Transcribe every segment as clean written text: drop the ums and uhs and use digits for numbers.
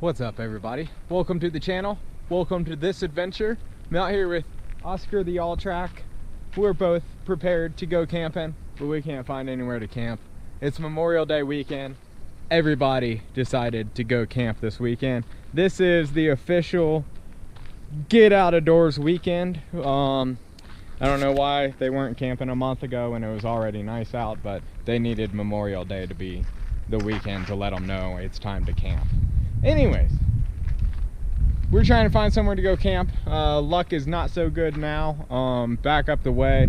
What's up, everybody? Welcome to the channel. Welcome to this adventure. I'm out here with Oscar the All Track. We're both prepared to go camping, but we can't find anywhere to camp. It's Memorial Day weekend. Everybody decided to go camp this weekend. This is the official get out of doors weekend. I don't know why they weren't camping a month ago when it was already nice out, but they needed Memorial Day to be the weekend to let them know it's time to camp. Anyways, we're trying to find somewhere to go camp. Luck is not so good now. Back up the way,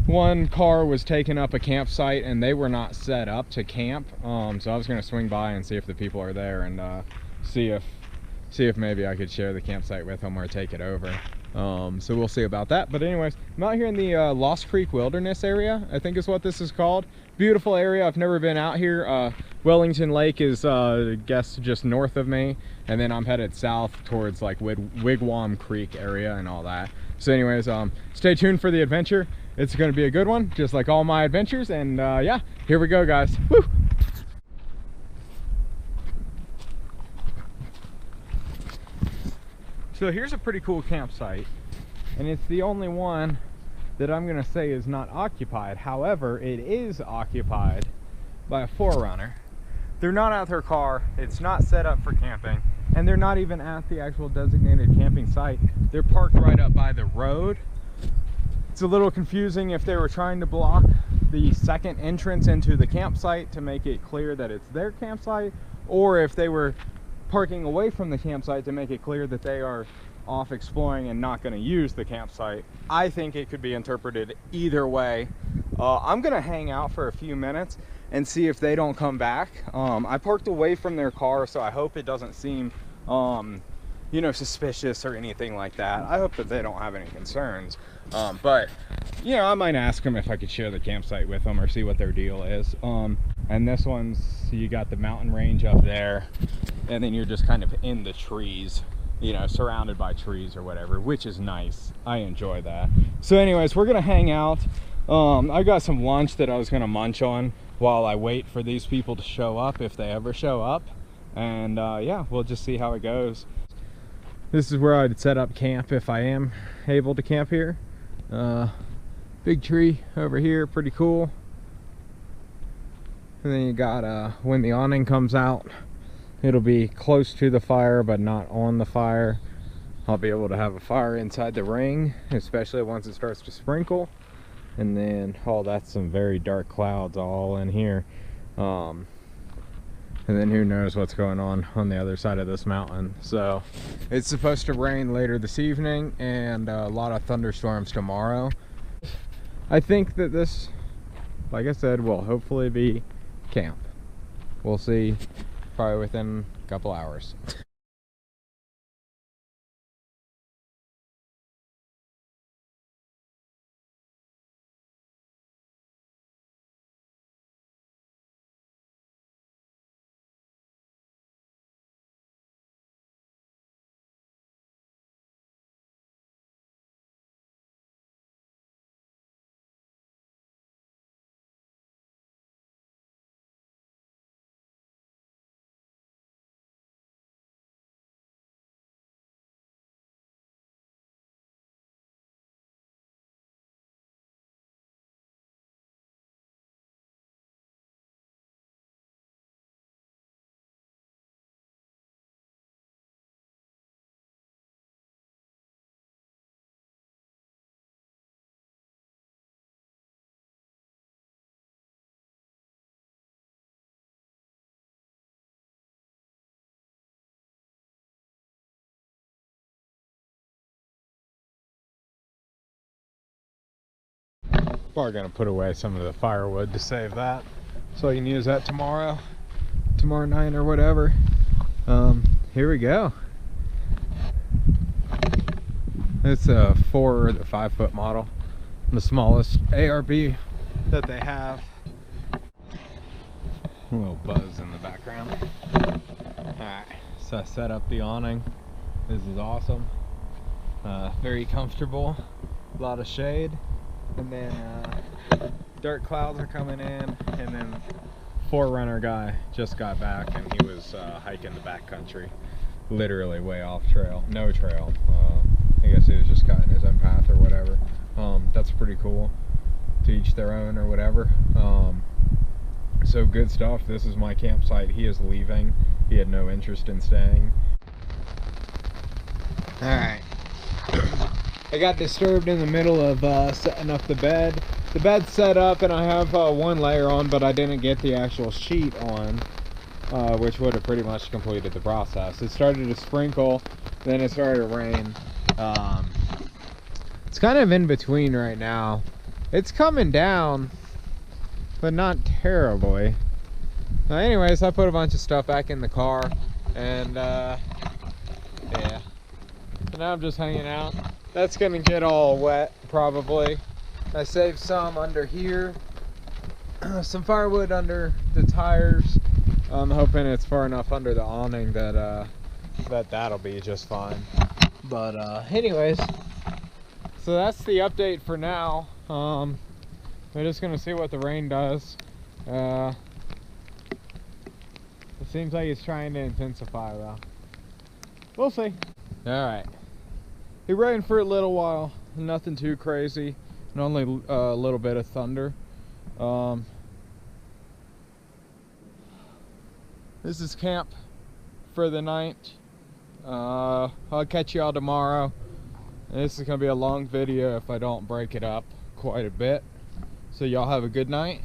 one car was taking up a campsite and they were not set up to camp. So I was gonna swing by and see if the people are there and see if maybe I could share the campsite with them or take it over. So we'll see about that. But anyways, I'm out here in the Lost Creek Wilderness area, I think is what this is called. Beautiful area. I've never been out here. Wellington Lake is I guess just north of me, and then I'm headed south towards like Wigwam Creek area and all that. So anyways, stay tuned for the adventure. It's going to be a good one, just like all my adventures. And yeah, here we go, guys. Woo! So here's a pretty cool campsite, and it's the only one that I'm gonna say is not occupied. However, it is occupied by a 4Runner. They're not at their car, it's not set up for camping, and they're not even at the actual designated camping site. They're parked right up by the road. It's a little confusing if they were trying to block the second entrance into the campsite to make it clear that it's their campsite, or if they were parking away from the campsite to make it clear that they are off exploring and not going to use the campsite. I think it could be interpreted either way. I'm going to hang out for a few minutes and see if they don't come back. I parked away from their car, so I hope it doesn't seem you know, suspicious or anything like that. I hope that they don't have any concerns. But you know, I might ask them if I could share the campsite with them or see what their deal is. And this one's, you got the mountain range up there, and then you're just kind of in the trees, you know, surrounded by trees or whatever, which is nice. I enjoy that. So anyways, we're gonna hang out. I got some lunch that I was gonna munch on while I wait for these people to show up, if they ever show up. And yeah, we'll just see how it goes. This is where I'd set up camp if I am able to camp here. Big tree over here, pretty cool. And then you got when the awning comes out, it'll be close to the fire but not on the fire. I'll be able to have a fire inside the ring, especially once it starts to sprinkle. And then, oh, that's some very dark clouds all in here. And then who knows what's going on the other side of this mountain. So it's supposed to rain later this evening and a lot of thunderstorms tomorrow. I think that this, like I said, will hopefully be camp. We'll see, probably within a couple hours. We're gonna put away some of the firewood to save that, so I can use that tomorrow night or whatever. Here we go. It's a 4 or 5 foot model, the smallest ARB that they have. A little buzz in the background. Alright, so I set up the awning. This is awesome. Very comfortable, a lot of shade. And then dark clouds are coming in, and then 4Runner guy just got back and he was hiking the backcountry. literally way off trail, no trail. I guess he was just cutting his own path or whatever. That's pretty cool. To each their own or whatever. So good stuff. This is my campsite. He is leaving. He had no interest in staying. Alright. I got disturbed in the middle of setting up the bed. The bed's set up and I have one layer on, but I didn't get the actual sheet on, which would have pretty much completed the process. It started to sprinkle, then it started to rain. It's kind of in between right now. It's coming down, but not terribly. Anyways, I put a bunch of stuff back in the car, and yeah. So now I'm just hanging out. That's gonna get all wet, probably. I saved some under here. Some firewood under the tires. I'm hoping it's far enough under the awning that that'll be just fine. But anyways, so that's the update for now. We're just gonna see what the rain does. It seems like it's trying to intensify though. We'll see. Alright. It rained for a little while. Nothing too crazy. And only a little bit of thunder. This is camp for the night. I'll catch y'all tomorrow. This is gonna be a long video if I don't break it up quite a bit. So y'all have a good night,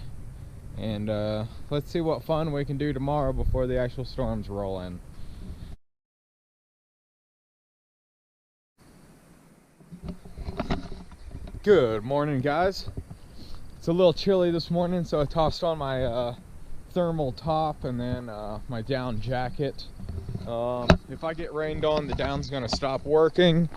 and let's see what fun we can do tomorrow before the actual storms roll in. Good morning, guys. It's a little chilly this morning, so I tossed on my thermal top and then my down jacket. If I get rained on, the down's gonna stop working,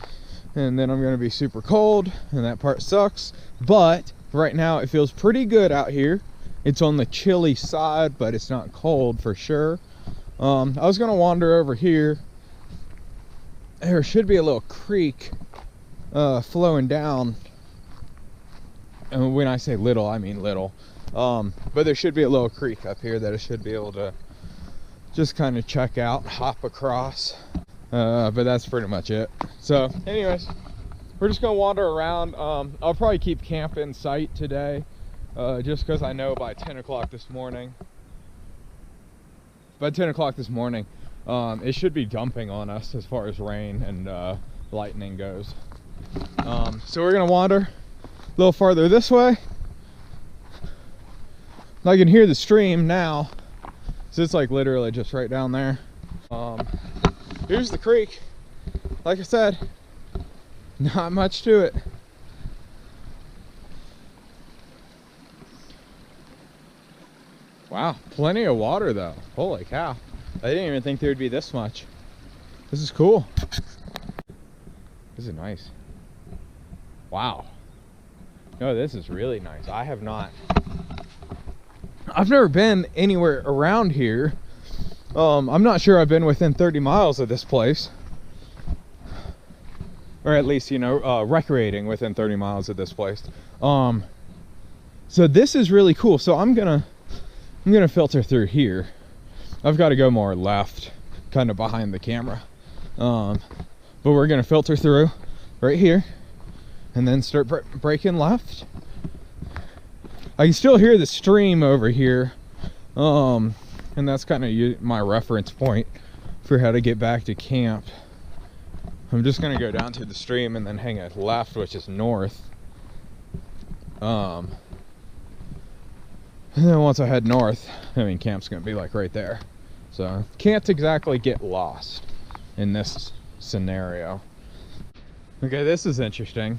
and then I'm gonna be super cold, and that part sucks. But right now it feels pretty good out here. It's on the chilly side, but it's not cold for sure. I was gonna wander over here. There should be a little creek flowing down. And when I say little, I mean little. But there should be a little creek up here that I should be able to just kind of check out, hop across. But that's pretty much it. So anyways, we're just gonna wander around. I'll probably keep camp in sight today, just because I know by 10 o'clock this morning, it should be dumping on us as far as rain and lightning goes. So we're gonna wander a little farther this way. I can hear the stream now, so it's like literally just right down there. Here's the creek. Like I said, not much to it. Wow, plenty of water though. Holy cow. I didn't even think there would be this much. This is cool. This is nice. Wow. No, this is really nice. I've never been anywhere around here. I'm not sure I've been within 30 miles of this place. Or at least, you know, recreating within 30 miles of this place. So this is really cool. So I'm gonna filter through here. I've got to go more left, kind of behind the camera. But we're gonna filter through right here, and then start breaking left. I can still hear the stream over here, and that's kind of my reference point for how to get back to camp. I'm just gonna go down to the stream and then hang a left, which is north. And then once I head north, I mean, camp's gonna be like right there. So can't exactly get lost in this scenario. Okay, this is interesting.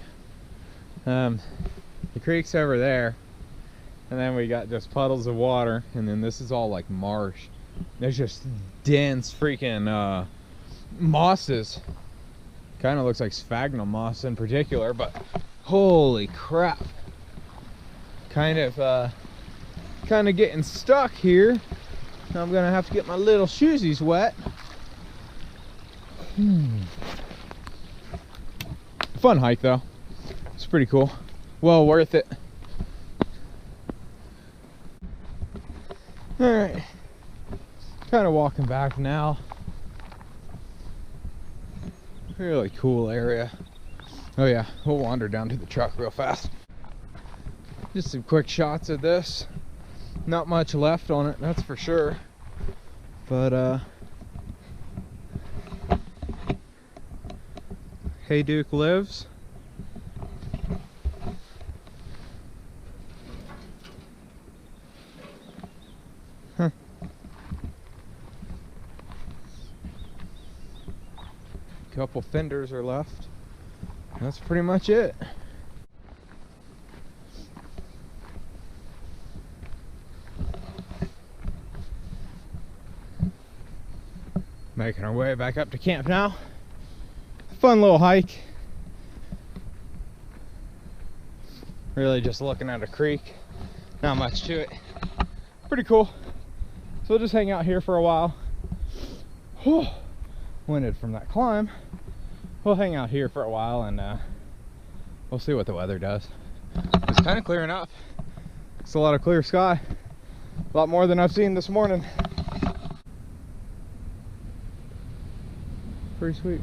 The creek's over there, and then we got just puddles of water, and then this is all like marsh. There's just dense freaking mosses. Kind of looks like sphagnum moss in particular, but holy crap. Kind of getting stuck here. I'm gonna have to get my little shoesies wet. Fun hike though. It's pretty cool. Well worth it. Alright. Kind of walking back now. Really cool area. Oh yeah, we'll wander down to the truck real fast. Just some quick shots of this. Not much left on it, that's for sure. But Hey Duke lives. Huh. Couple fenders are left. That's pretty much it. Making our way back up to camp now. Fun little hike. Really just looking at a creek. Not much to it. Pretty cool. So we'll just hang out here for a while. Whew. Winded from that climb. We'll hang out here for a while and we'll see what the weather does. It's kind of clearing up. It's a lot of clear sky. A lot more than I've seen this morning. Pretty sweet.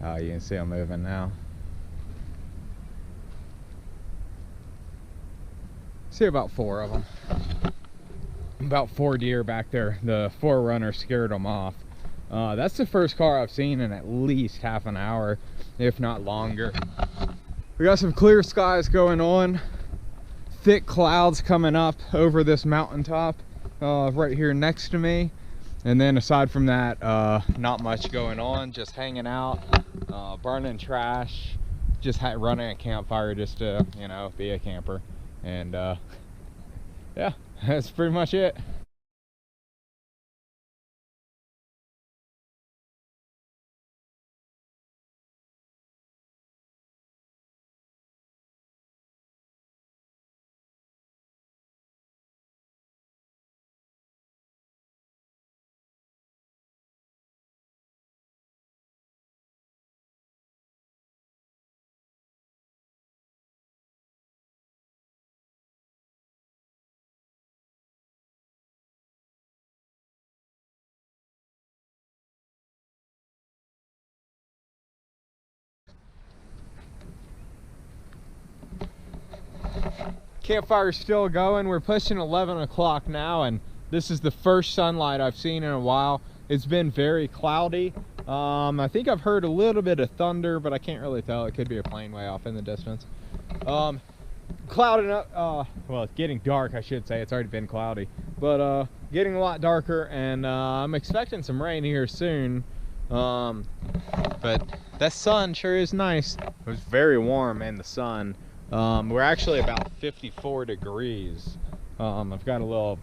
Oh, you can see them moving now. See about 4 of them. About 4 deer back there. The forerunner scared them off. That's the first car I've seen in at least half an hour, if not longer. We got some clear skies going on. Thick clouds coming up over this mountaintop right here next to me. And then aside from that, not much going on. Just hanging out, burning trash, just running a campfire just to, you know, be a camper. And yeah, that's pretty much it. Campfire's still going. We're pushing 11 o'clock now, and this is the first sunlight I've seen in a while. It's been very cloudy. I think I've heard a little bit of thunder, but I can't really tell. It could be a plane way off in the distance. Clouding up, well, it's getting dark, I should say. It's already been cloudy, but getting a lot darker, and I'm expecting some rain here soon. But that sun sure is nice. It was very warm in the sun. We're actually about 54 degrees. I've got a little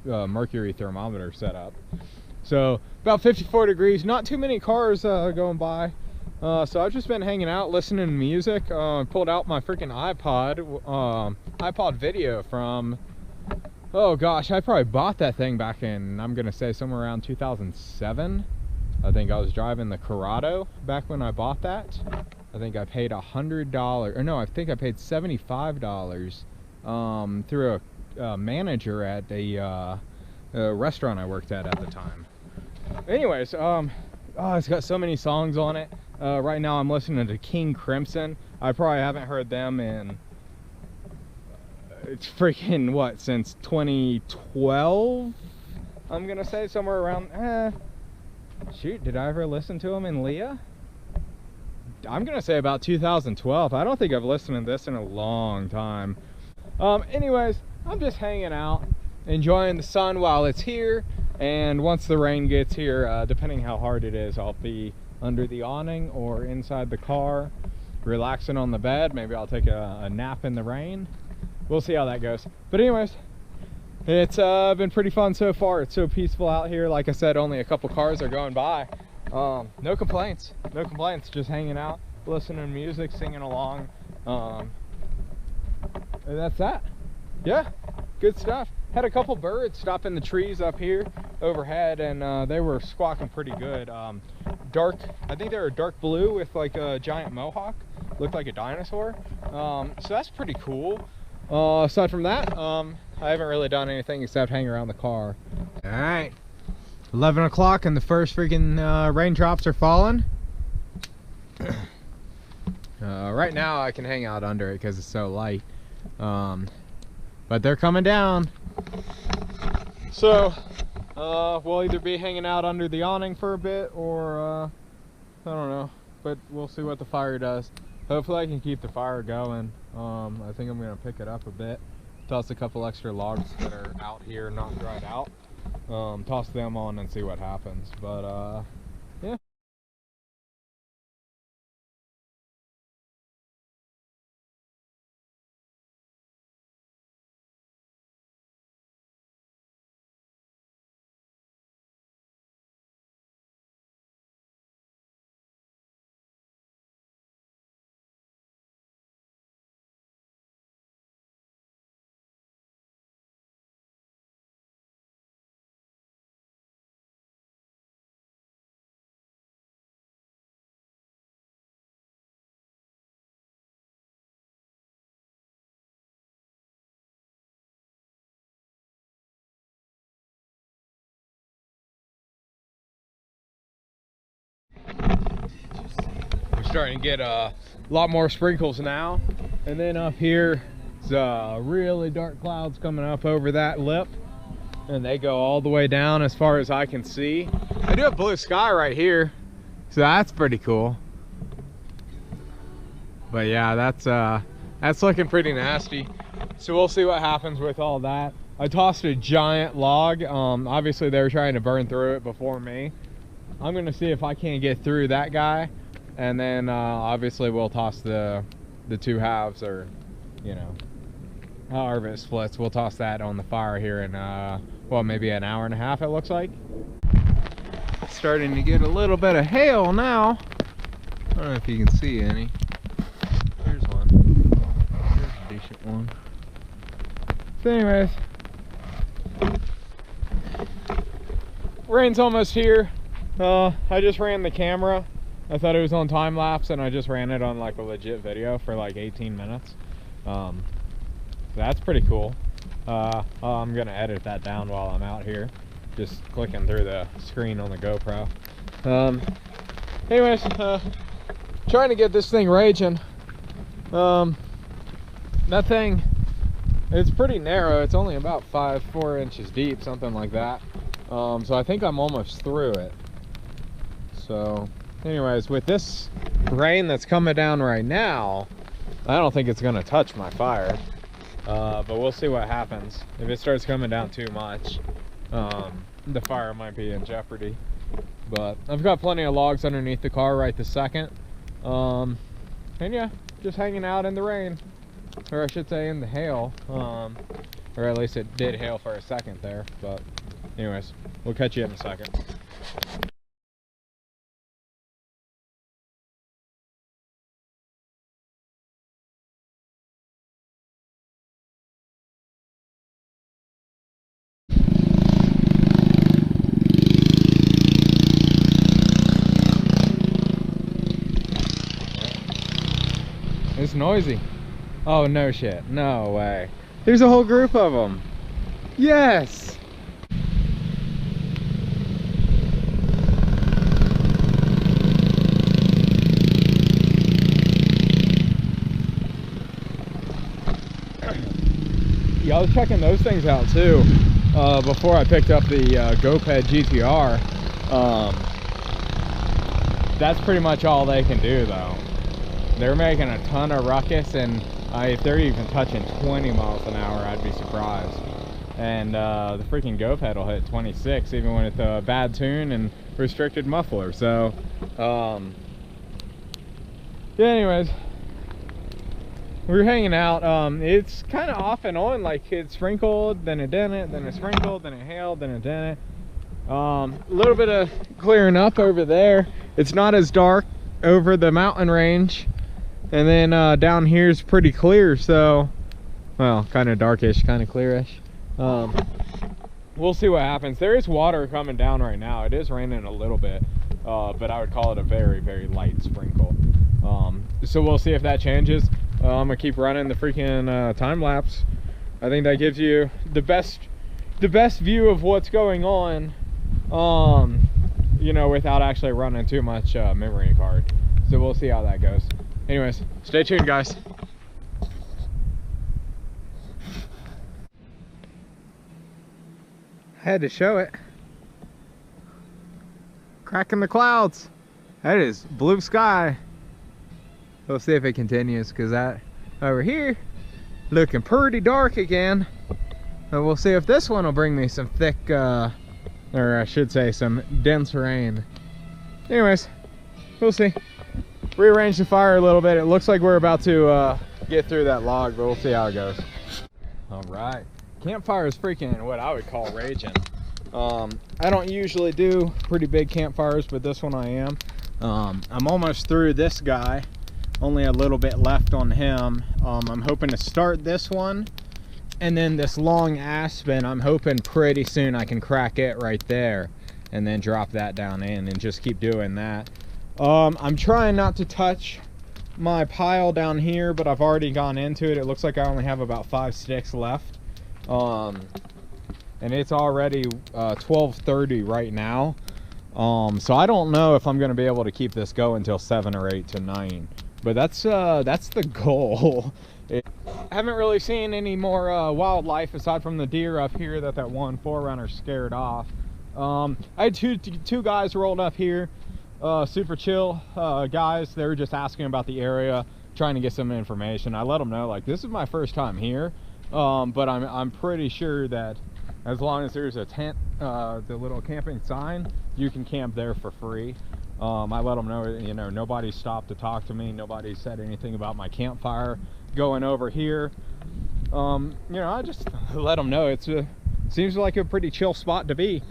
mercury thermometer set up. So about 54 degrees, not too many cars going by. So I've just been hanging out, listening to music. Pulled out my freaking iPod video from, oh gosh, I probably bought that thing back in, I'm gonna say somewhere around 2007. I think I was driving the Corrado back when I bought that. I think I paid $100, or no, I think I paid $75 through a manager at a restaurant I worked at the time. Anyways, oh, it's got so many songs on it. Right now I'm listening to King Crimson. I probably haven't heard them in, it's freaking what, since 2012? I'm gonna say somewhere around, shoot, did I ever listen to them in Leah? I'm gonna say about 2012. I don't think I've listened to this in a long time. Anyways, I'm just hanging out, enjoying the sun while it's here, and once the rain gets here, depending how hard it is, I'll be under the awning or inside the car, relaxing on the bed. Maybe I'll take a nap in the rain. We'll see how that goes. But anyways, it's been pretty fun so far. It's so peaceful out here. Like I said, only a couple cars are going by. No complaints, just hanging out, listening to music, singing along, and that's that. Yeah, good stuff. Had a couple birds stop in the trees up here overhead, and they were squawking pretty good. Dark, I think they were dark blue with like a giant mohawk, looked like a dinosaur, so that's pretty cool. Aside from that, I haven't really done anything except hang around the car. All right, 11 o'clock and the first freaking raindrops are falling. Right now I can hang out under it because it's so light, but they're coming down. So we'll either be hanging out under the awning for a bit, or I don't know, but we'll see what the fire does. Hopefully I can keep the fire going. I think I'm gonna pick it up a bit, toss a couple extra logs that are out here not dried out, toss them on and see what happens. But yeah. We're starting to get a lot more sprinkles now, and then up here is really dark clouds coming up over that lip, and they go all the way down as far as I can see. I do have blue sky right here, so that's pretty cool. But yeah, that's looking pretty nasty. So we'll see what happens with all that. I tossed a giant log. Obviously they were trying to burn through it before me. I'm gonna see if I can't get through that guy, and then obviously we'll toss the two halves, or you know, however it splits. We'll toss that on the fire here in well, maybe an hour and a half, it looks like. Starting to get a little bit of hail now. I don't know if you can see any. There's one. There's a decent one. So anyways, rain's almost here. I just ran the camera. I thought it was on time lapse, and I just ran it on like a legit video for like 18 minutes. That's pretty cool. I'm gonna edit that down while I'm out here, just clicking through the screen on the GoPro. Anyways, trying to get this thing raging. That thing, it's pretty narrow. It's only about 4 inches deep, something like that. So I think I'm almost through it. So anyways, with this rain that's coming down right now, I don't think it's gonna touch my fire, but we'll see what happens. If it starts coming down too much, the fire might be in jeopardy. But I've got plenty of logs underneath the car right this second, and yeah, just hanging out in the rain, or I should say in the hail, or at least it did hail for a second there. But anyways, we'll catch you in a second. It's noisy. Oh, no shit. No way. There's a whole group of them. Yes. Yeah, I was checking those things out too before I picked up the GoPed GTR. That's pretty much all they can do though. They're making a ton of ruckus, and if they're even touching 20 miles an hour, I'd be surprised. And the freaking GoPed will hit 26 even when it's a bad tune and restricted muffler. So yeah, anyways, we're hanging out. It's kind of off and on, like it sprinkled, then it didn't, then it sprinkled, then it hailed, then it didn't. A little bit of clearing up over there. It's not as dark over the mountain range, and then down here is pretty clear. So, well, kind of darkish, kind of clearish. We'll see what happens. There is water coming down right now. It is raining a little bit, but I would call it a very, very light sprinkle. So we'll see if that changes. I'm gonna keep running the freaking time lapse. I think that gives you the best view of what's going on you know, without actually running too much memory card. So we'll see how that goes. Anyways, stay tuned, guys. I had to show it. Cracking the clouds. That is blue sky. We'll see if it continues, because that over here looking pretty dark again. But we'll see if this one will bring me some thick, or I should say some dense rain. Anyways, we'll see. Rearrange the fire a little bit. It looks like we're about to get through that log, but we'll see how it goes. All right. Campfire is freaking what I would call raging. I don't usually do pretty big campfires, but this one I am. I'm almost through this guy. Only a little bit left on him. I'm hoping to start this one, and then this long aspen, I'm hoping pretty soon I can crack it right there and then drop that down in and just keep doing that. I'm trying not to touch my pile down here, but I've already gone into it. It looks like I only have about 5 sticks left. And it's already 12:30 right now. So I don't know if I'm going to be able to keep this going until 7 or 8 to 9. But that's the goal. I haven't really seen any more wildlife aside from the deer up here that one 4Runner scared off. I had two guys rolled up here, super chill guys. They were just asking about the area, trying to get some information. I let them know, like, this is my first time here, but I'm pretty sure that as long as there's a tent, the little camping sign, you can camp there for free. I let them know, you know, nobody stopped to talk to me. Nobody said anything about my campfire going over here. You know, I just let them know seems like a pretty chill spot to be.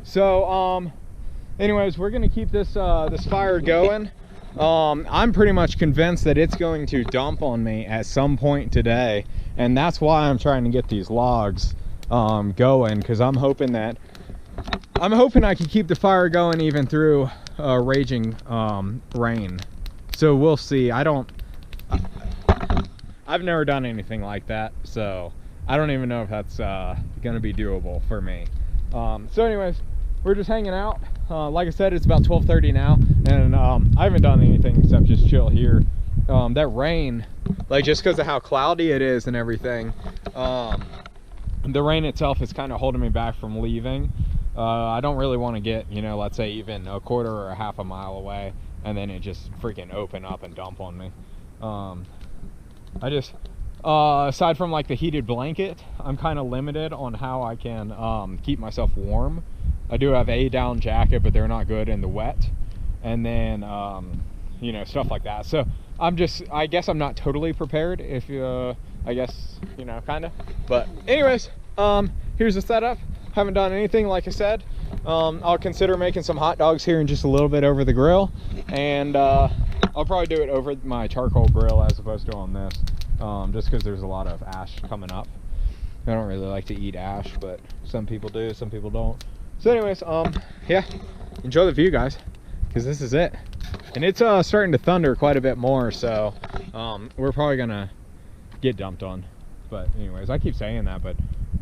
So, anyways, we're gonna keep this this fire going. I'm pretty much convinced that it's going to dump on me at some point today, and that's why I'm trying to get these logs going, because I'm hoping I can keep the fire going even through raging rain. So we'll see. I've never done anything like that, so I don't even know if that's gonna be doable for me. So anyways, we're just hanging out. Like I said, it's about 12:30 now, and I haven't done anything except just chill here. That rain, like, just because of how cloudy it is and everything, the rain itself is kind of holding me back from leaving. I don't really want to get, you know, let's say even a quarter or a half a mile away and then it just freaking open up and dump on me. I just, aside from like the heated blanket, I'm kind of limited on how I can keep myself warm. I do have a down jacket, but they're not good in the wet. And then, you know, stuff like that. So I guess I'm not totally prepared, if I guess, you know, kind of. But anyways, here's the setup. Haven't done anything, like I said. I'll consider making some hot dogs here in just a little bit over the grill, and I'll probably do it over my charcoal grill as opposed to on this, just because there's a lot of ash coming up. I don't really like to eat ash, but some people do, some people don't. So anyways, yeah, enjoy the view, guys, because this is it. And it's starting to thunder quite a bit more, so we're probably gonna get dumped on. But anyways, I keep saying that, but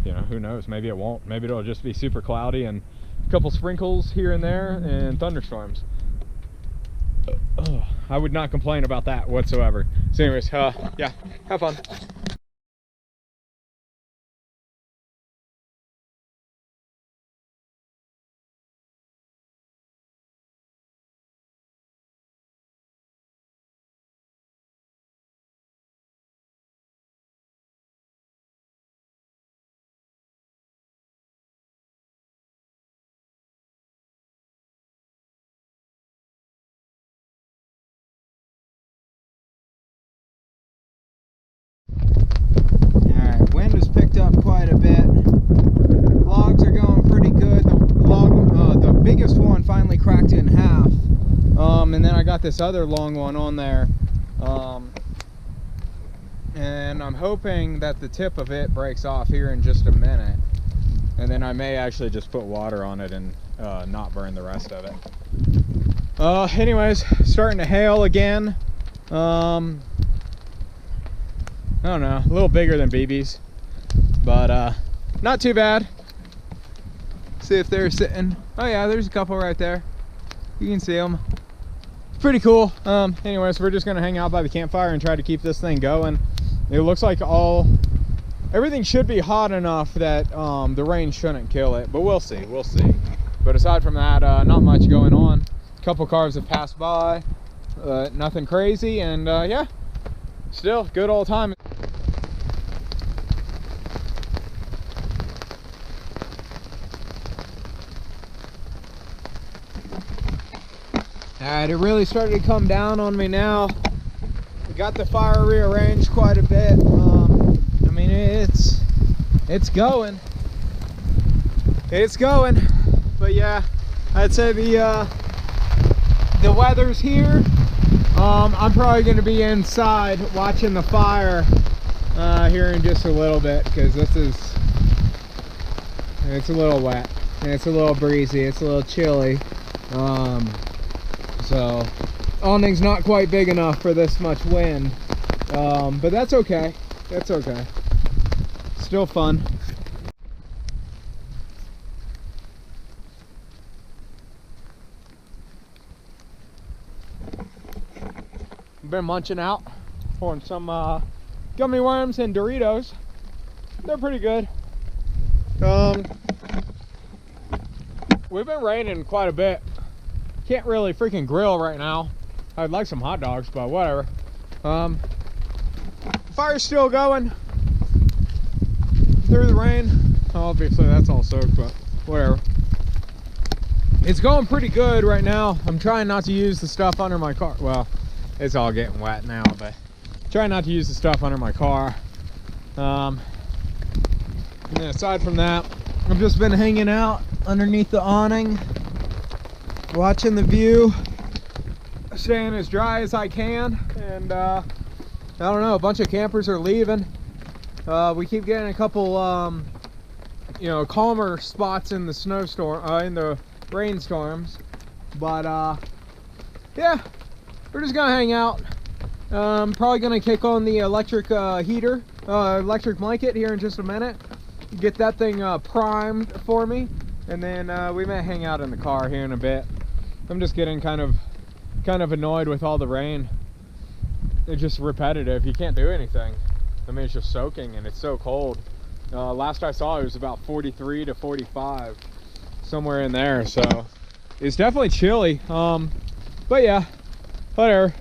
you know, who knows? Maybe it won't. Maybe it'll just be super cloudy and a couple sprinkles here and there and thunderstorms. I would not complain about that whatsoever. So anyways, yeah, have fun. Wind has picked up quite a bit. Logs are going pretty good. The biggest one finally cracked in half, and then I got this other long one on there, and I'm hoping that the tip of it breaks off here in just a minute, and then I may actually just put water on it and not burn the rest of it. Anyways, starting to hail again. I don't know, a little bigger than BB's, but not too bad. See if they're sitting. Oh yeah, there's a couple right there. You can see them. It's pretty cool. Anyways, we're just gonna hang out by the campfire and try to keep this thing going. It looks like everything should be hot enough that the rain shouldn't kill it, but we'll see, we'll see. But aside from that, not much going on. A couple cars have passed by, nothing crazy, and yeah, still good old time. Alright, it really started to come down on me now. We got the fire rearranged quite a bit. I mean, it's going. It's going. But yeah, I'd say the weather's here. I'm probably going to be inside watching the fire here in just a little bit, because it's a little wet and it's a little breezy. It's a little chilly. So awning's not quite big enough for this much wind, but that's okay. That's okay. Still fun. Been munching out on some gummy worms and Doritos. They're pretty good. We've been raining quite a bit. Can't really freaking grill right now. I'd like some hot dogs, but whatever. Fire's still going through the rain. Obviously that's all soaked, but whatever. It's going pretty good right now. I'm trying not to use the stuff under my car. Well, it's all getting wet now, but trying not to use the stuff under my car. And then aside from that, I've just been hanging out underneath the awning, watching the view, staying as dry as I can, and I don't know, a bunch of campers are leaving. We keep getting a couple you know, calmer spots in the snowstorm, in the rainstorms, but yeah, we're just gonna hang out. Probably gonna kick on the electric heater, electric blanket here in just a minute, get that thing primed for me, and then we may hang out in the car here in a bit. I'm just getting kind of annoyed with all the rain. It's just repetitive. You can't do anything. I mean, it's just soaking and it's so cold. Last I saw, it was about 43 to 45, somewhere in there. So it's definitely chilly. But yeah, whatever.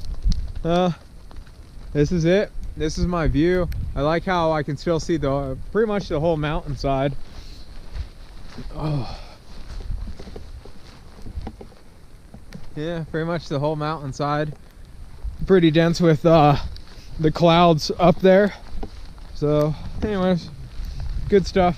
This is it. This is my view. I like how I can still see pretty much the whole mountainside. Oh. Yeah, pretty much the whole mountainside. Pretty dense with the clouds up there. So anyways, good stuff.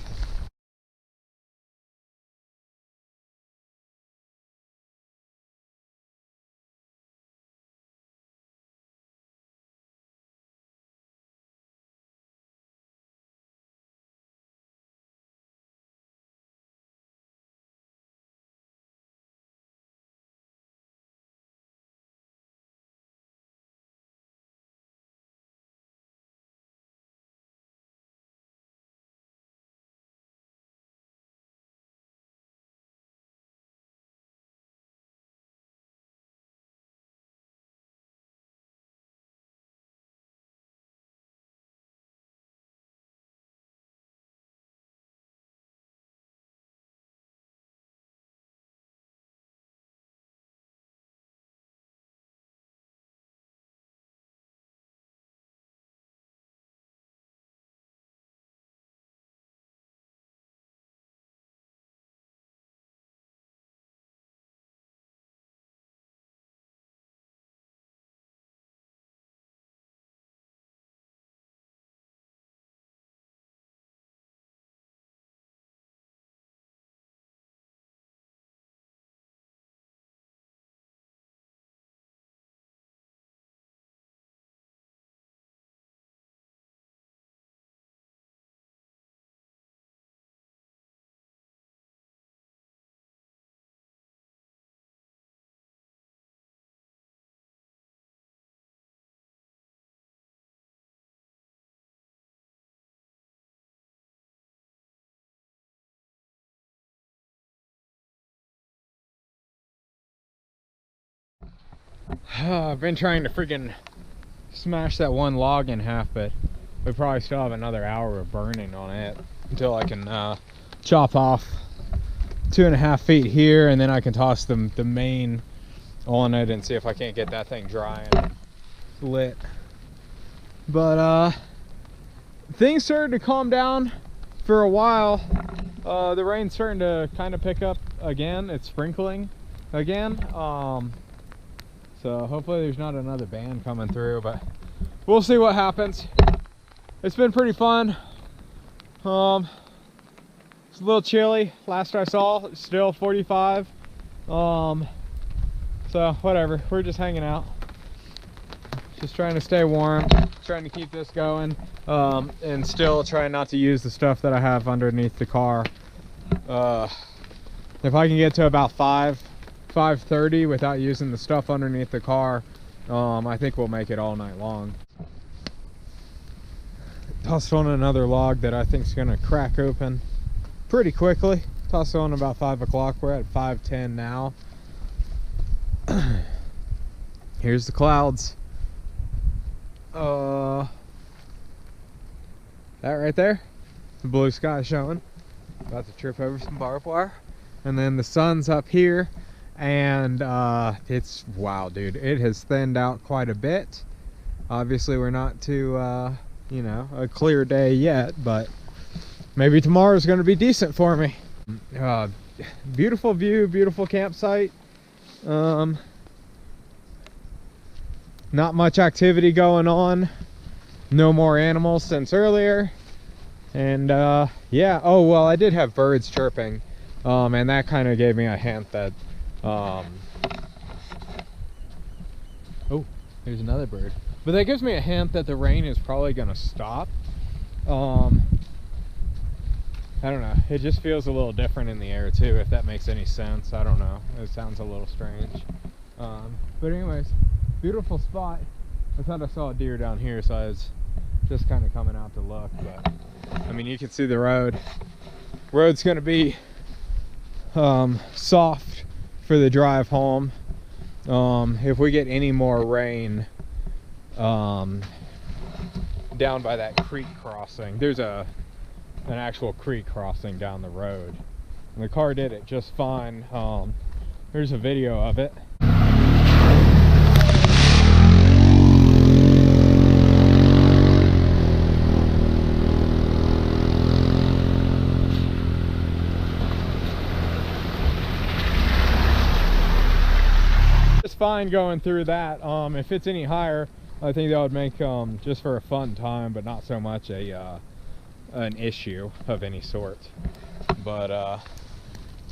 I've been trying to freaking smash that one log in half, but we probably still have another hour of burning on it until I can chop off 2.5 feet here, and then I can toss the main on it and see if I can't get that thing dry and lit. But things started to calm down for a while. The rain's starting to kind of pick up again. It's sprinkling again. So hopefully there's not another band coming through, but we'll see what happens. It's been pretty fun. It's a little chilly. Last I saw, it's still 45. So whatever, we're just hanging out. Just trying to stay warm, trying to keep this going, and still trying not to use the stuff that I have underneath the car. If I can get to about 5:30 without using the stuff underneath the car, I think we'll make it all night long. Tossed on another log that I think is gonna crack open pretty quickly. Tossed on about 5 o'clock. We're at 5:10 now. Here's the clouds. That right there, the blue sky showing. About to trip over some barbed wire. And then the sun's up here, and it's, wow dude, it has thinned out quite a bit. Obviously we're not to you know, a clear day yet, but maybe tomorrow's going to be decent for me. Beautiful view, beautiful campsite. Not much activity going on. No more animals since earlier. And yeah, oh well, I did have birds chirping, and that kind of gave me a hint that oh, there's another bird. But that gives me a hint that the rain is probably gonna stop. I don't know, it just feels a little different in the air too, if that makes any sense. I don't know, it sounds a little strange. But anyways, beautiful spot. I thought I saw a deer down here, so I was just kind of coming out to look. But I mean, you can see the road. Road's gonna be soft for the drive home. If we get any more rain down by that creek crossing, there's an actual creek crossing down the road, and the car did it just fine. Here's a video of it. Fine going through that. If it's any higher, I think that would make just for a fun time, but not so much a an issue of any sort. But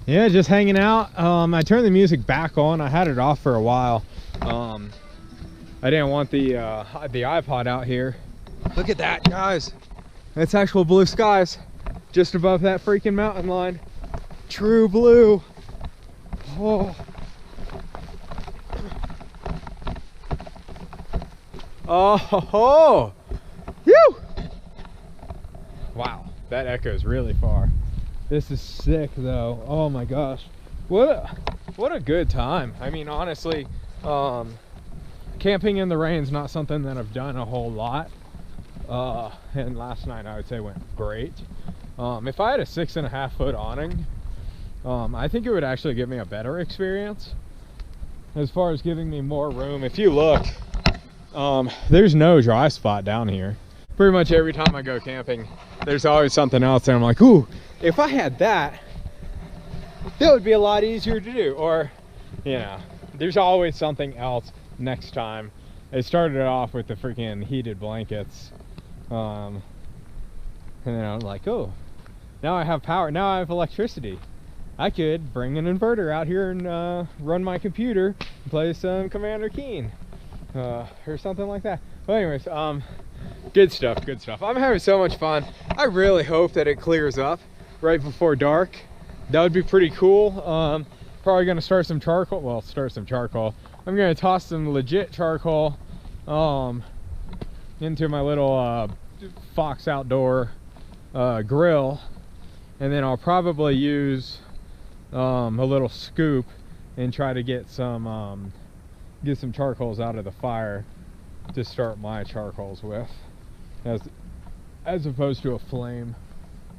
yeah, just hanging out. I turned the music back on. I had it off for a while. I didn't want the iPod out here. Look at that, guys. That's actual blue skies just above that freaking mountain line. True blue. Oh. Oh, ho, ho. Whew. Wow, that echoes really far. This is sick though. Oh my gosh, what a good time. I mean, honestly, camping in the rain is not something that I've done a whole lot, and last night I would say went great. If I had a 6.5 foot awning, I think it would actually give me a better experience as far as giving me more room. If you look, there's no dry spot down here. Pretty much every time I go camping, there's always something else and I'm like, ooh, if I had that, that would be a lot easier to do. Or, you know, there's always something else next time. It started off with the freaking heated blankets. And then I'm like, oh, now I have power, now I have electricity. I could bring an inverter out here and run my computer and play some Commander Keen. Or something like that. But anyways, good stuff. I'm having so much fun. I really hope that it clears up right before dark. That would be pretty cool. Probably gonna start some charcoal. Well, I'm gonna toss some legit charcoal into my little Fox Outdoor grill, and then I'll probably use a little scoop and try to get some get some charcoals out of the fire to start my charcoals with, as opposed to a flame.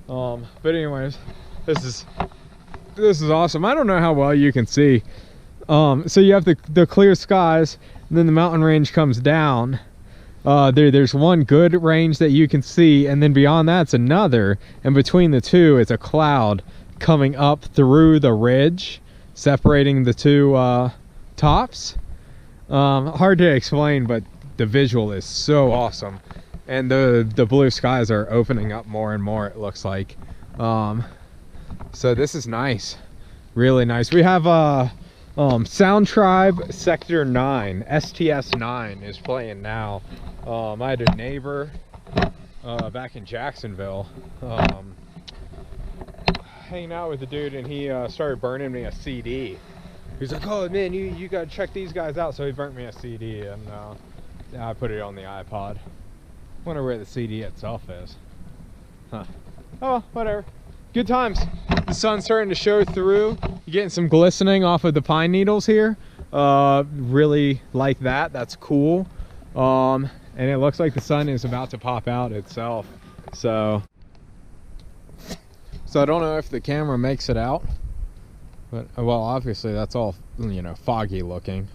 But anyways, this is awesome. I don't know how well you can see. So you have the clear skies, and then the mountain range comes down. There's one good range that you can see, and then beyond that's another, and between the two it's a cloud coming up through the ridge, separating the two tops. Hard to explain, but the visual is so awesome, and the blue skies are opening up more and more, it looks like. So this is nice, really nice. We have Sound Tribe Sector 9, STS 9 is playing now. I had a neighbor back in Jacksonville hanging out with the dude, and he started burning me a CD. He's like, oh man, you gotta check these guys out. So he burnt me a CD, and I put it on the iPod. Wonder where the CD itself is. Huh. Oh, whatever. Good times. The sun's starting to show through. You're getting some glistening off of the pine needles here. Really like that. That's cool. And it looks like the sun is about to pop out itself. So I don't know if the camera makes it out, but well, obviously that's all, you know, foggy looking.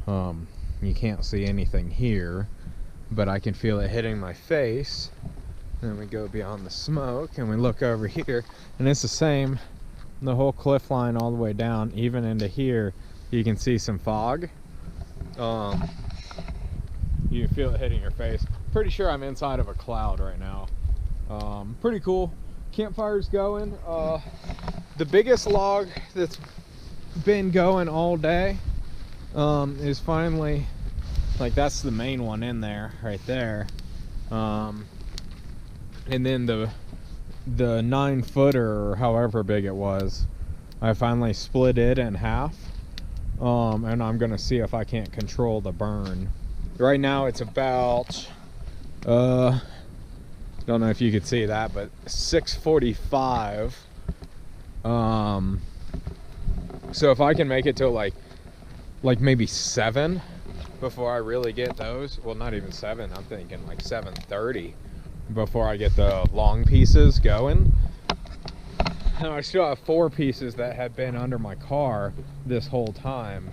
You can't see anything here, but I can feel it hitting my face. Then we go beyond the smoke and we look over here, and it's the same, the whole cliff line all the way down, even into here. You can see some fog. You can feel it hitting your face. Pretty sure I'm inside of a cloud right now. Pretty cool. Campfire's going. The biggest log that's been going all day is finally, like, that's the main one in there right there. And then the 9-footer, or however big it was, I finally split it in half, and I'm gonna see if I can't control the burn. Right now it's about don't know if you could see that, but 6:45. So if I can make it till like maybe 7 before I really get those, well, not even 7, I'm thinking like 7:30 before I get the long pieces going. And I still have 4 pieces that have been under my car this whole time.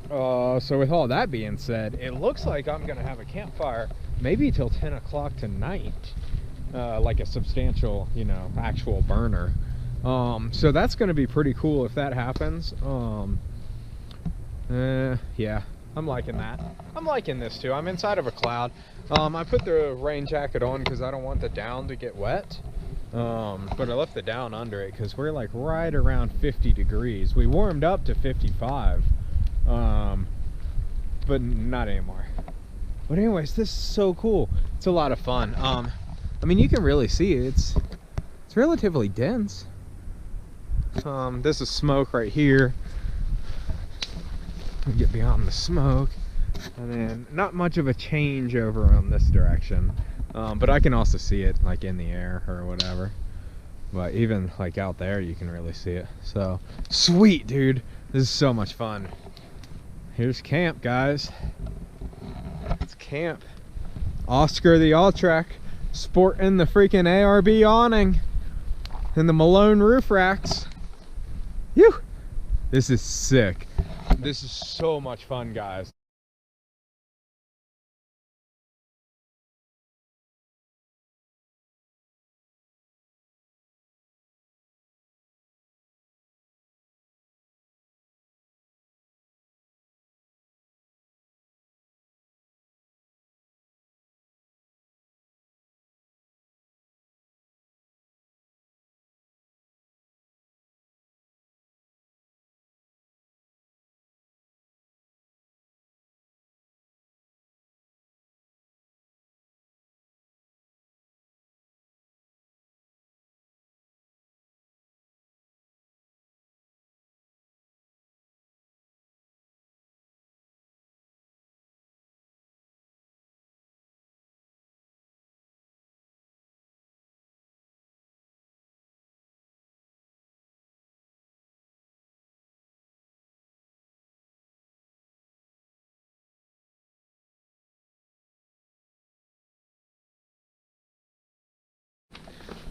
So with all that being said, it looks like I'm gonna have a campfire maybe till 10 o'clock tonight, like a substantial, you know, actual burner. So that's gonna be pretty cool if that happens. Yeah, I'm liking that. I'm liking this too. I'm inside of a cloud. I put the rain jacket on because I don't want the down to get wet. But I left the down under it because we're like right around 50 degrees. We warmed up to 55, but not anymore. But anyways, this is so cool. It's a lot of fun. I mean, you can really see it. It's relatively dense. This is smoke right here. Get beyond the smoke, and then not much of a change over on this direction, but I can also see it like in the air or whatever. But even like out there you can really see it. So sweet, dude, this is so much fun. Here's camp, guys. It's camp. Oscar the All-Track sporting the freaking ARB awning and the Malone roof racks. Phew, this is sick. This is so much fun, guys.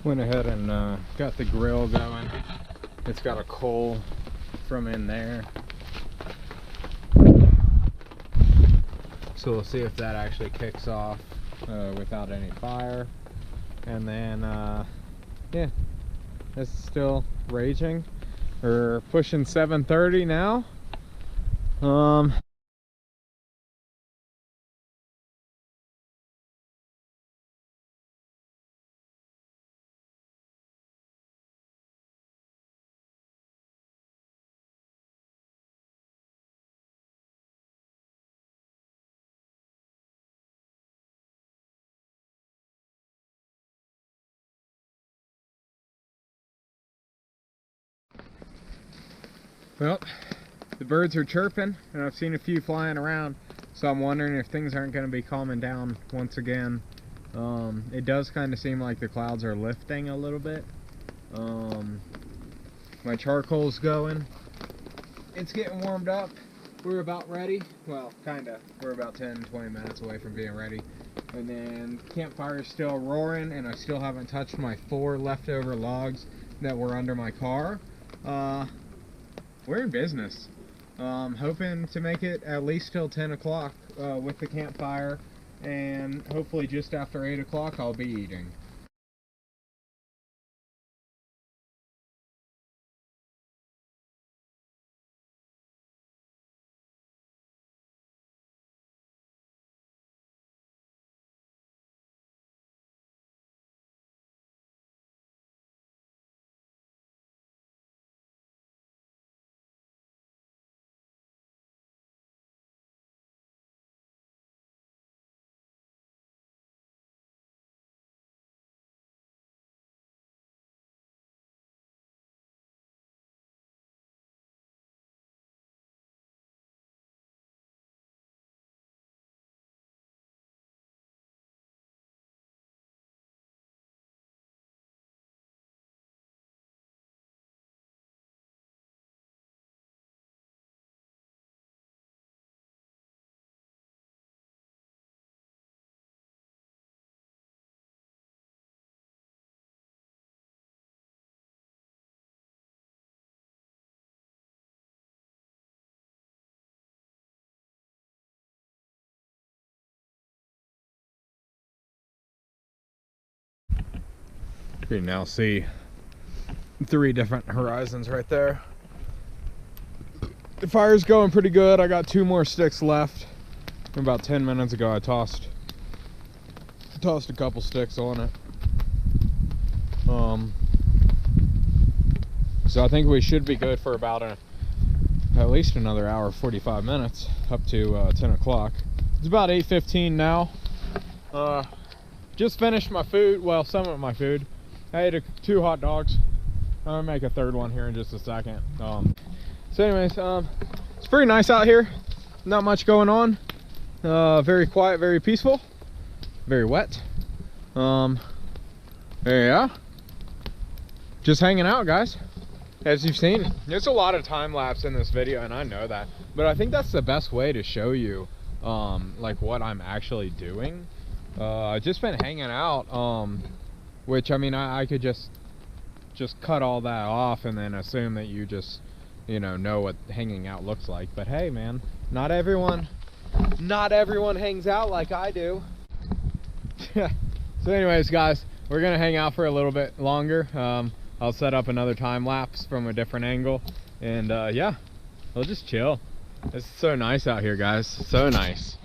Went ahead and got the grill going. It's got a coal from in there. So we'll see if that actually kicks off without any fire. And then, yeah, it's still raging. We're pushing 7:30 now. Well, the birds are chirping, and I've seen a few flying around, so I'm wondering if things aren't going to be calming down once again. It does kind of seem like the clouds are lifting a little bit. My charcoal's going. It's getting warmed up. We're about ready. Well, kinda. We're about 10-20 minutes away from being ready. And then campfire's still roaring, and I still haven't touched my 4 leftover logs that were under my car. We're in business. Hoping to make it at least till 10 o'clock with the campfire, and hopefully just after 8 o'clock I'll be eating. You can now see 3 different horizons right there. The fire's going pretty good. I got 2 more sticks left. About 10 minutes ago I tossed a couple sticks on it. So I think we should be good for about at least another hour, 45 minutes, up to 10 o'clock. It's about 8:15 now. Just finished my food, well, some of my food. I ate 2 hot dogs. I'm gonna make a 3rd one here in just a second. So anyways, it's pretty nice out here. Not much going on. Very quiet, very peaceful, very wet. Yeah, just hanging out, guys. As you've seen, there's a lot of time lapse in this video, and I know that, but I think that's the best way to show you like what I'm actually doing. I've just been hanging out, which, I mean, I could just cut all that off and then assume that you just, you know what hanging out looks like. But hey, man, not everyone hangs out like I do. So anyways, guys, we're gonna hang out for a little bit longer. I'll set up another time lapse from a different angle, and yeah, we'll just chill. It's so nice out here, guys. So nice.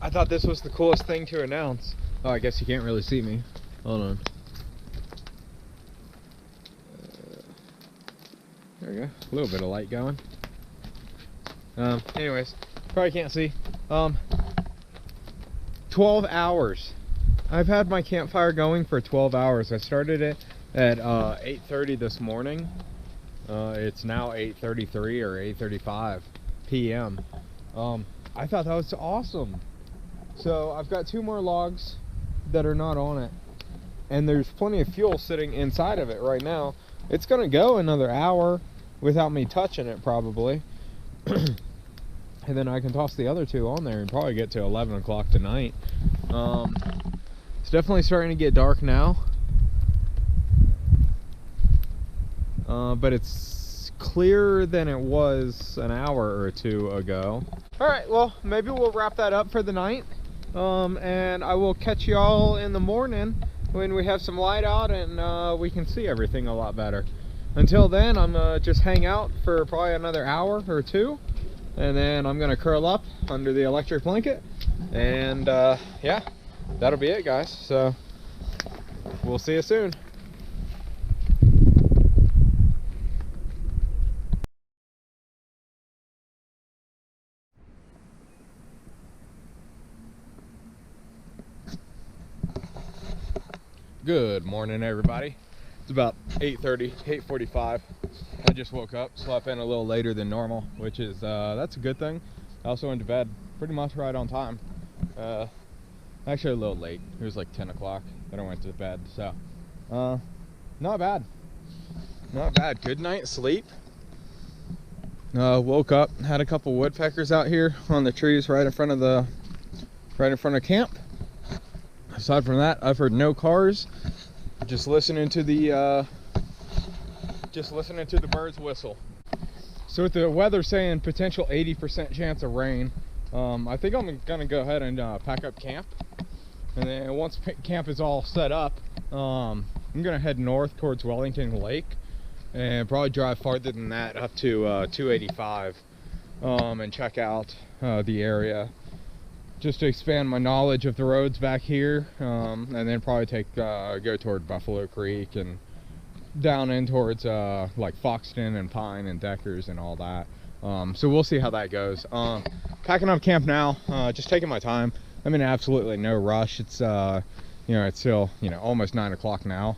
I thought this was the coolest thing to announce. Oh, I guess you can't really see me. Hold on. There we go. A little bit of light going. Anyways, probably can't see. 12 hours. I've had my campfire going for 12 hours. I started it at 8:30 this morning. It's now 8:33 or 8:35 p.m. I thought that was awesome. So I've got 2 more logs that are not on it, and there's plenty of fuel sitting inside of it right now. It's gonna go another hour without me touching it probably. And then I can toss the other 2 on there and probably get to 11 o'clock tonight. It's definitely starting to get dark now, but it's clearer than it was an hour or 2 ago. All right, well, maybe we'll wrap that up for the night, and I will catch y'all in the morning when we have some light out and we can see everything a lot better. Until then, I'm gonna just hang out for probably another hour or 2, and then I'm gonna curl up under the electric blanket, and yeah, that'll be it, guys. So we'll see you soon. Good morning, everybody. It's about 8:30, 8:45. I just woke up, slept in a little later than normal, which is that's a good thing. I also went to bed pretty much right on time. Actually a little late. It was like 10 o'clock that I went to bed, so not bad. Not bad. Good night's sleep. Woke up, had a couple woodpeckers out here on the trees right in front of camp. Aside from that, I've heard no cars. Just listening to the birds whistle. So with the weather saying potential 80% chance of rain, I think I'm gonna go ahead and pack up camp. And then once camp is all set up, I'm gonna head north towards Wellington Lake and probably drive farther than that up to 285 and check out the area, just to expand my knowledge of the roads back here, and then probably go toward Buffalo Creek and down in towards like Foxton and Pine and Deckers and all that. So we'll see how that goes. Packing up camp now, just taking my time. I'm in absolutely no rush. It's it's still almost 9 o'clock now.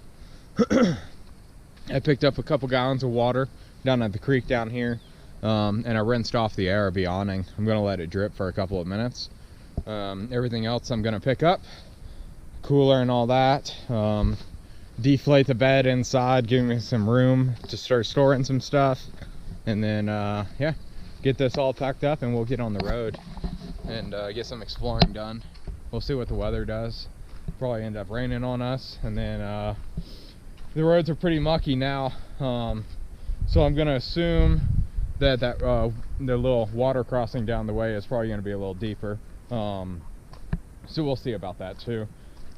I picked up a couple gallons of water down at the creek down here, and I rinsed off the ARB awning. I'm gonna let it drip for a couple of minutes. Everything else I'm gonna pick up, cooler and all that. Deflate the bed inside, give me some room to start storing some stuff, and then yeah, get this all packed up and we'll get on the road and get some exploring done. We'll see what the weather does. Probably end up raining on us, and then the roads are pretty mucky now, so I'm gonna assume that the little water crossing down the way is probably gonna be a little deeper. So we'll see about that too.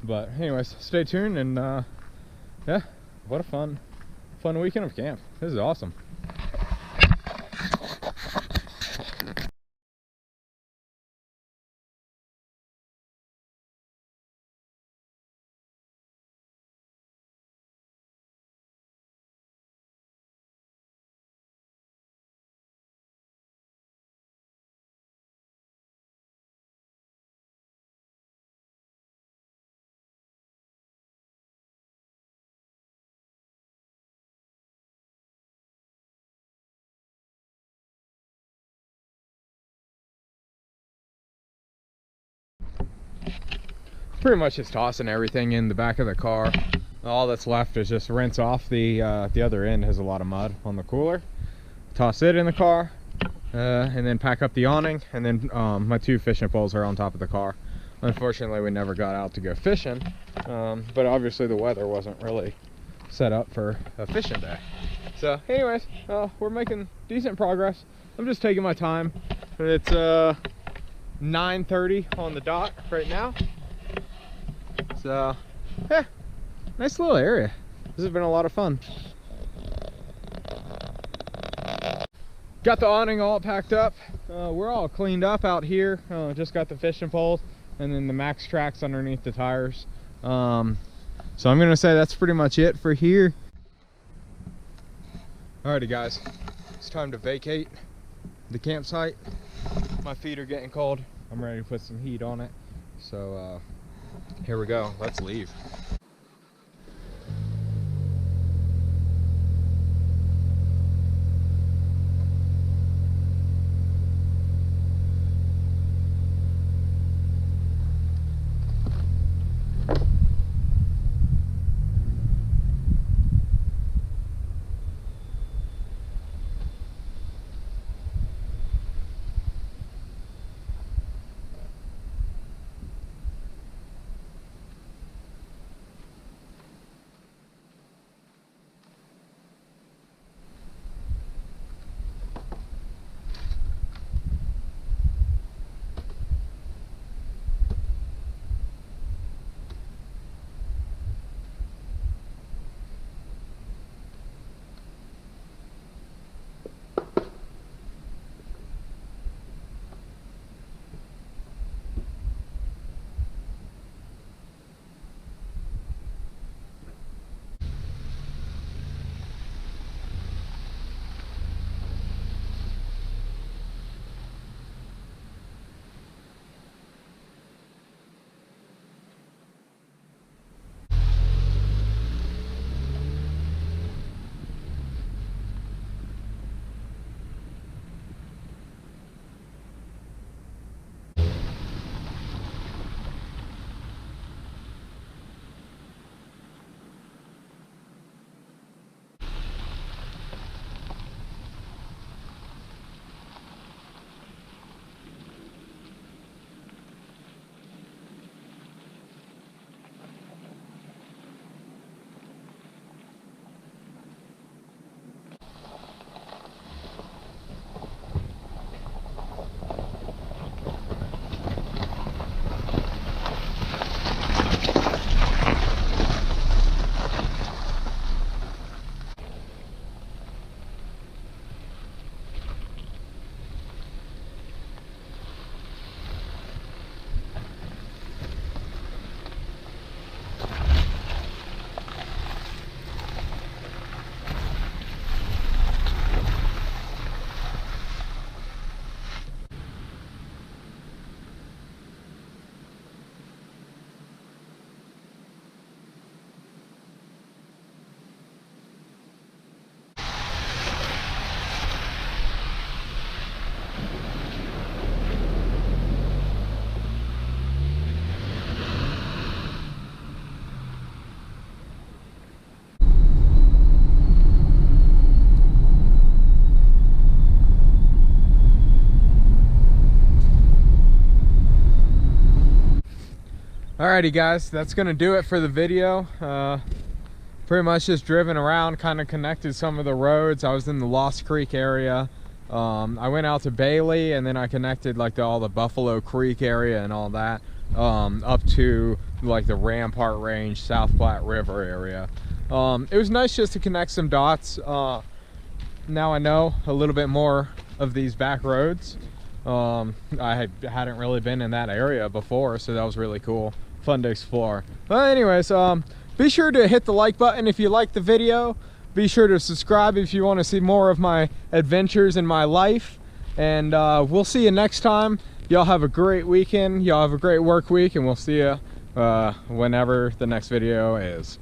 But anyways, stay tuned, and yeah, what a fun weekend of camp. This is awesome. Pretty much just tossing everything in the back of the car. All that's left is just rinse off the other end. Has a lot of mud on the cooler. Toss it in the car, and then pack up the awning, and then my 2 fishing poles are on top of the car. Unfortunately, we never got out to go fishing, but obviously the weather wasn't really set up for a fishing day. So anyways, we're making decent progress. I'm just taking my time. It's 9:30 on the dot right now. So yeah, nice little area. This has been a lot of fun. Got the awning all packed up. We're all cleaned up out here. Just got the fishing poles. and then the max tracks underneath the tires. So I'm gonna say that's pretty much it for here. Alrighty guys, it's time to vacate the campsite. My feet are getting cold. I'm ready to put some heat on it. So here we go, let's leave. Alrighty guys, that's gonna do it for the video. Pretty much just driven around, kind of connected some of the roads. I was in the Lost Creek area. I went out to Bailey, and then I connected like all the Buffalo Creek area and all that, up to like the Rampart Range, South Platte River area. It was nice just to connect some dots. Now I know a little bit more of these back roads. I hadn't really been in that area before, so that was really cool. Fun to explore. But anyways, be sure to hit the like button if you like the video. Be sure to subscribe if you want to see more of my adventures in my life. And we'll see you next time. Y'all have a great weekend. Y'all have a great work week, and we'll see you whenever the next video is.